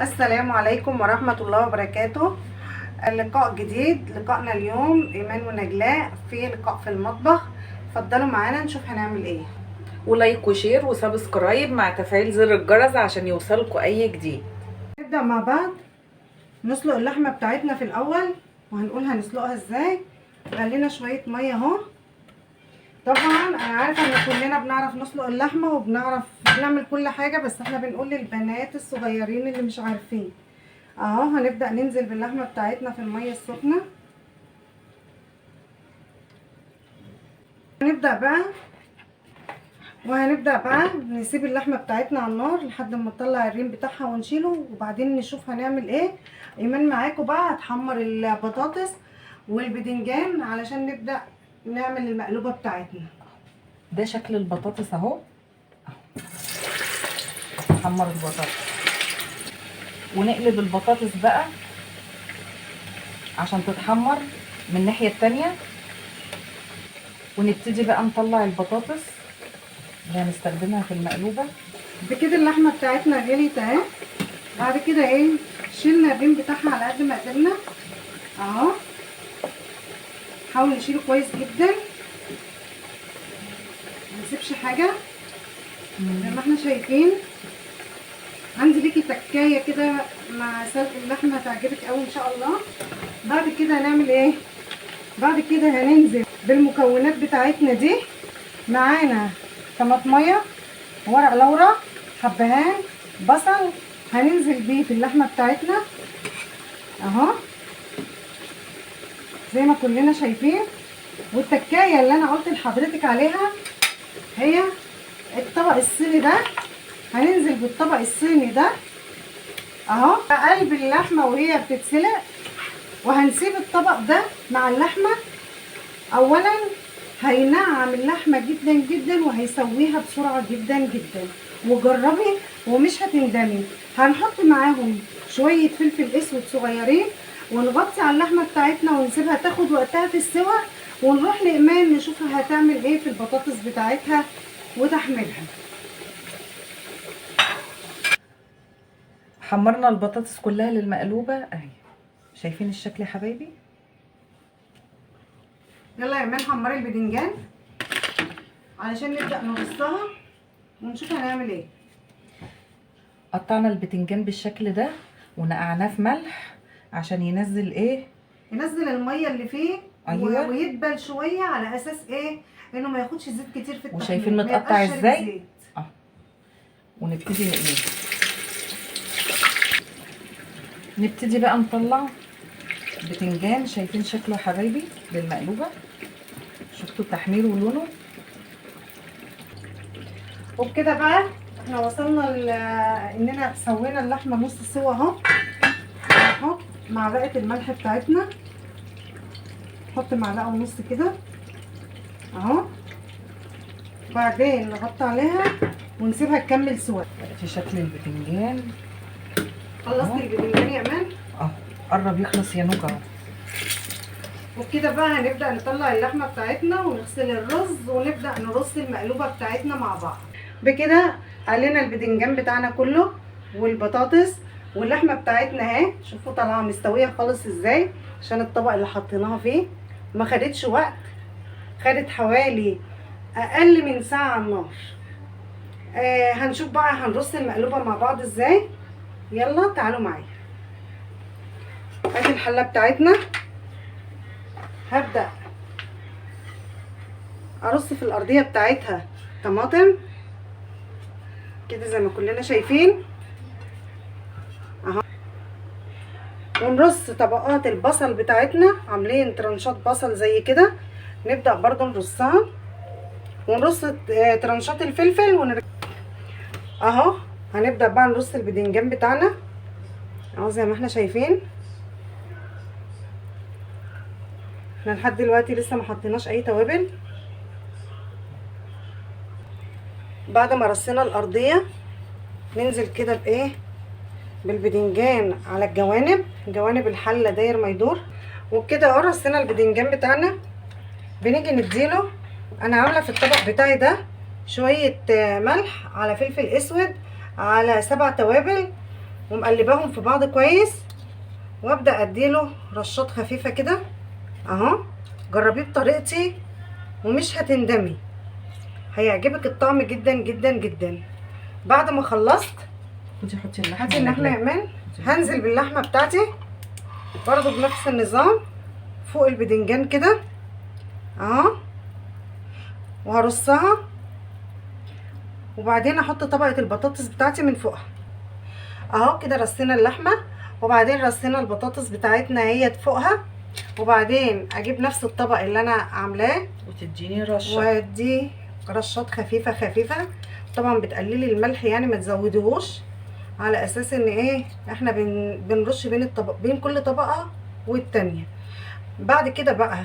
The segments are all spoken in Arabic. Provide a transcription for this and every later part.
السلام عليكم ورحمة الله وبركاته. اللقاء جديد، لقائنا اليوم إيمان ونجلاء في لقاء في المطبخ. اتفضلوا معانا نشوف هنعمل ايه. ولايك وشير وسبسكرايب مع تفعيل زر الجرس عشان يوصلكوا اي جديد. نبدأ مع بعض نسلق اللحمة بتاعتنا في الأول، وهنقول هنسلقها ازاي. غلينا شوية مية اهو. طبعا انا عارفة ان كلنا بنعرف نسلق اللحمة وبنعرف نعمل كل حاجة، بس احنا بنقول للبنات الصغيرين اللي مش عارفين. اهو هنبدأ ننزل باللحمة بتاعتنا في المية السخنة. وهنبدأ بقى نسيب اللحمة بتاعتنا على النار لحد ما نطلع الريم بتاعها ونشيله، وبعدين نشوف هنعمل ايه. ايمان معاكم بقى هتحمر البطاطس والبدنجان علشان نبدأ نعمل المقلوبة بتاعتنا. ده شكل البطاطس اهو. نحمر البطاطس ونقلب البطاطس بقى عشان تتحمر من الناحية التانية، ونبتدي بقى نطلع البطاطس اللي هنستخدمها في المقلوبة. بكده اللحمة بتاعتنا غليت اهي. بعد كده ايه، شيلنا الريم بتاعها على قد ما قدرنا اهو. حاول نشيله كويس جدا، منسيبش حاجة زي ما احنا شايفين. عندي ليكي تكايه كده مع سلق اللحمه هتعجبك قوي ان شاء الله. بعد كده هنعمل ايه؟ بعد كده هننزل بالمكونات بتاعتنا دي. معانا طماطميه، ورق لورا، حبهان، بصل. هننزل بيه في اللحمه بتاعتنا اهو زي ما كلنا شايفين. والتكايه اللي انا قلت لحضرتك عليها هي الطبق الصيني ده. هننزل بالطبق الصيني ده اهو قلب اللحمه وهي بتتسلق، وهنسيب الطبق ده مع اللحمه. اولا هينعم اللحمه جدا جدا وهيسويها بسرعه جدا جدا، وجربي ومش هتندمي. هنحط معاهم شويه فلفل اسود صغيرين، ونغطي على اللحمه بتاعتنا ونسيبها تاخد وقتها في السوا، ونروح لايمان نشوفها هتعمل ايه في البطاطس بتاعتها وتحميلها. حمرنا البطاطس كلها للمقلوبة اهي، شايفين الشكل يا حبايبي. يلا يا ايمان حمري البدنجان علشان نبدأ نرصها ونشوف هنعمل ايه. قطعنا البتنجان بالشكل ده ونقعناه في ملح عشان ينزل ايه، ينزل الميه اللي فيه. أيوة. ويدبل شويه على اساس ايه، انه ما ياخدش زيت كتير في التحمير. وشايفين ما متقطع يبقاش شارب ازاي زيت. ونبتدي نقليه. نبتدي بقى نطلع بتنجان، شايفين شكله يا حبايبي للمقلوبة. شفتوا التحمير ولونه. وبكده بقى احنا وصلنا اننا سوينا اللحمه نص سوا اهو. اهو معلقه الملح بتاعتنا، نحط معلقه ونص كده اهو. بعدين نغطي عليها ونسيبها تكمل سوا. في شكل البتنجان. خلصت البدنجان يا امان؟ قرب يخلص يا نوجا. وبكده بقى هنبدأ نطلع اللحمة بتاعتنا ونغسل الرز ونبدأ نرص المقلوبة بتاعتنا مع بعض. بكده قلينا البدنجان بتاعنا كله والبطاطس واللحمة بتاعتنا اهي. شوفوا طالعة مستوية خالص ازاي، عشان الطبق اللي حطيناها فيه ما خدتش وقت. خدت حوالي اقل من ساعة على النار. هنشوف بقى هنرص المقلوبة مع بعض ازاي. يلا تعالوا معايا. ادي الحلة بتاعتنا. هبدأ ارص في الارضيه بتاعتها طماطم كده زي ما كلنا شايفين اهو. ونرص طبقات البصل بتاعتنا، عاملين ترنشات بصل زي كده. نبدا برضو نرصها، ونرص ترنشات الفلفل اهو. هنبدا بقى نرص البدنجان بتاعنا اهو زي ما احنا شايفين. احنا لحد دلوقتي لسه ما حطيناش اي توابل. بعد ما رصينا الارضيه ننزل كده بايه، بالبدنجان على الجوانب، جوانب الحله داير ما يدور. وبكده اهو رصينا البدنجان بتاعنا. بنيجي نديله، انا عامله في الطبق بتاعي ده شويه ملح على فلفل اسود على 7 توابل، ومقلباهم في بعض كويس، وابدا اديله رشات خفيفه كده اهو. جربيه بطريقتي ومش هتندمي، هيعجبك الطعم جدا جدا جدا. بعد ما خلصت خدي حطي اللحمه. هاتي اللحمه يا ايمان. هنزل باللحمه بتاعتي برضو بنفس النظام فوق البدنجان كده اهو، وهرصها، وبعدين احط طبقه البطاطس بتاعتي من فوقها اهو كده. رصينا اللحمه وبعدين رصينا البطاطس بتاعتنا هي فوقها، وبعدين اجيب نفس الطبق اللي انا عاملاه وتديني رشه، وادي رشات خفيفه خفيفه. طبعا بتقللي الملح يعني ما تزوديهوش، على اساس ان ايه احنا بنرش بين كل طبقه والتانيه. بعد كده بقى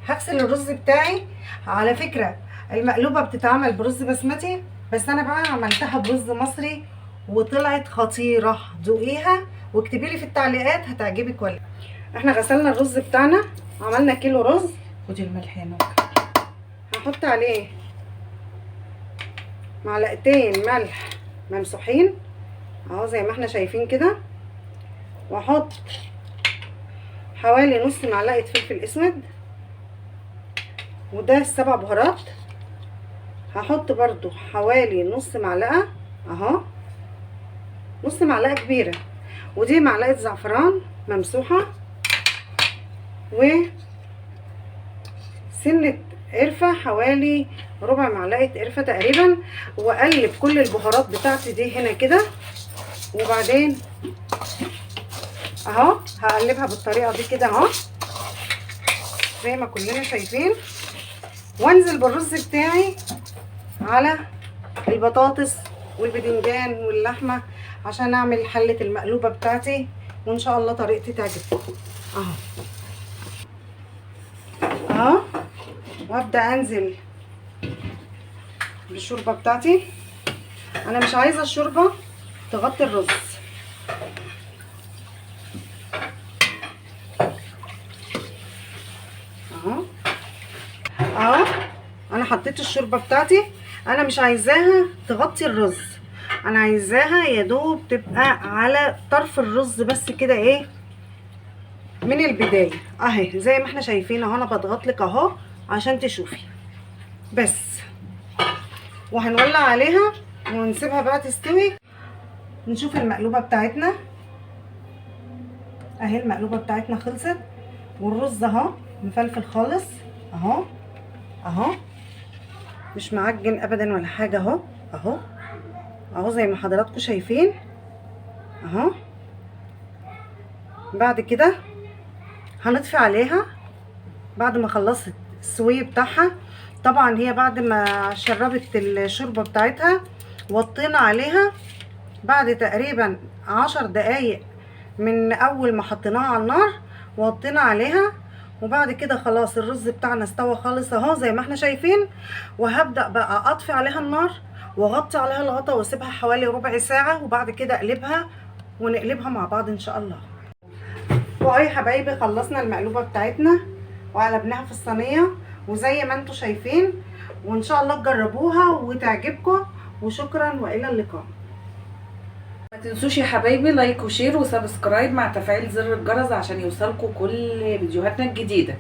هغسل الرز بتاعي. على فكره المقلوبه بتتعمل برز بسمتي، بس انا بقى عملتها برز مصري وطلعت خطيره. دوقيها واكتبي لي في التعليقات هتعجبك ولا. احنا غسلنا الرز بتاعنا، عملنا كيلو رز. خدي الملح هنا. هحط عليه معلقتين ملح ممسوحين اهو زي ما احنا شايفين كده، واحط حوالي نص معلقه فلفل اسود، وده 7 بهارات. هحط برضو حوالي نص معلقه اهو، نص معلقه كبيره، ودي معلقه زعفران ممسوحه، وسنه قرفه حوالي ربع معلقه قرفه تقريبا. واقلب كل البهارات بتاعتي دي هنا كده، وبعدين اهو هقلبها بالطريقه دي كده اهو زي ما كلنا شايفين، وانزل بالرز بتاعي على البطاطس والبدنجان واللحمه عشان اعمل حله المقلوبه بتاعتي، وان شاء الله طريقتي تعجبكم اهو اهو. وابدا انزل بالشوربه بتاعتي. انا مش عايزه الشوربه تغطي الرز اهو اهو. انا حطيت الشوربه بتاعتي، انا مش عايزاها تغطي الرز، انا عايزاها يا دوب تبقى على طرف الرز بس كده ايه من البدايه اهي زي ما احنا شايفين اهو. انا بضغط لك اهو عشان تشوفي بس، وهنولع عليها ونسيبها بقى تستوي. نشوف المقلوبه بتاعتنا اهي. المقلوبه بتاعتنا خلصت، والرز اهو مفلفل خالص اهو اهو، مش معجن ابدا ولا حاجه اهو اهو اهو زي ما حضراتكم شايفين اهو. بعد كده هنطفي عليها بعد ما خلصت السوي بتاعها. طبعا هي بعد ما شربت الشوربه بتاعتها وطينا عليها بعد تقريبا 10 دقايق من اول ما حطيناها على النار، وطينا عليها. وبعد كده خلاص الرز بتاعنا استوى خالص اهو زي ما احنا شايفين. وهبدأ بقى اطفي عليها النار واغطي عليها الغطا واسيبها حوالي ربع ساعة، وبعد كده اقلبها ونقلبها مع بعض ان شاء الله. واهي يا حبايبي خلصنا المقلوبة بتاعتنا وقلبناها في الصينية وزي ما انتم شايفين، وان شاء الله تجربوها وتعجبكم. وشكرا والى اللقاء. ما تنسوش يا حبايبي لايك وشير وسبسكرايب مع تفعيل زر الجرس عشان يوصلكوا كل فيديوهاتنا الجديدة.